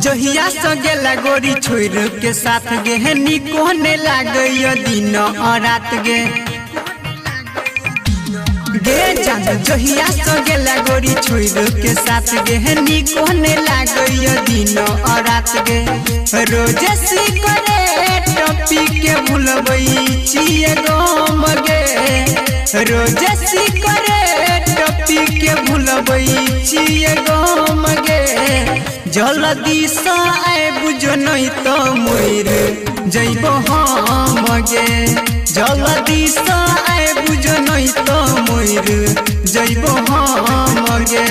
जहिया से गेला गोरी छोड़ के साथ गे निकोने लागय दिन और रात गे जान जहिया से गेला गोरी छोड़ के साथ गे निकोने लागय दिन और रात गे रोजे सिगरेट पी के भूलबई छिए गम गे रोजे सिगरेट पी के भूलबई छिए गम गे जल्दी से आए बुझो नहीं तो मोर जइब हम गे जल्दी से आए बुझो नहीं तो मोर जइब हम गे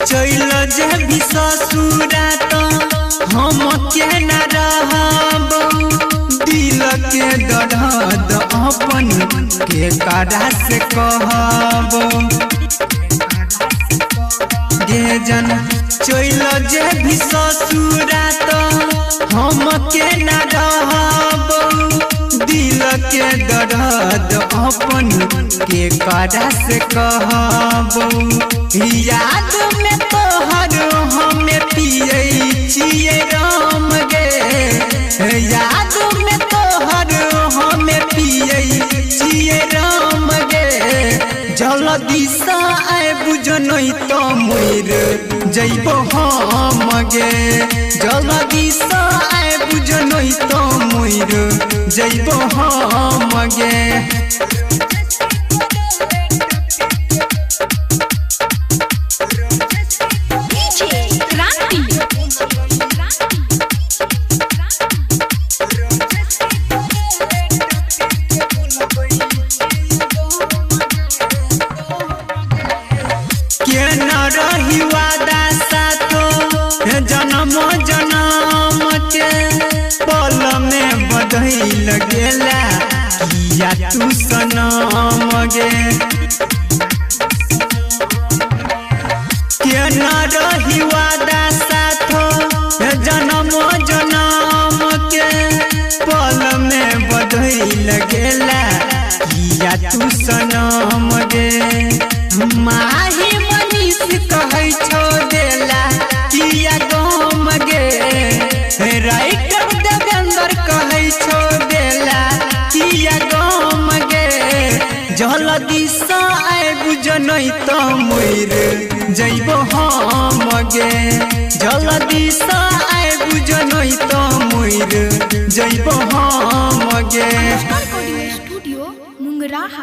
चल जे भी ससुरा तो हम के न रहब दिल के दर्द अपन के करा से कहब गे जन चल जे भी ससुरा तो हम के न रहब दिल के दर्द अपन के करा से कहब याद में तोहर हमें पिए छिए राम गे याद में तोहर हमें पिए छिए राम गे जल्दी से आए बुझो नहीं तो मोर जइब हम गे जल्दी से आए बुझो नहीं तो मोर जइब हम गे रही वादा साथो जन्म जन्म के पल में बदल गेला किया तू सनम गे के न रही वादा साथो जन्म जन्म के पल में बदल गेला किया तू सनम गे माही कहे छो देला किया गम गे राइटर देवेंद्र कहे छो देला किया गम गे जल्दी से आए बुझो नहीं तो मोर जइब हम गे जल्दी से आए बुझो नहीं तो मोर जइब हम गे। स्टूडियो मुंगरा।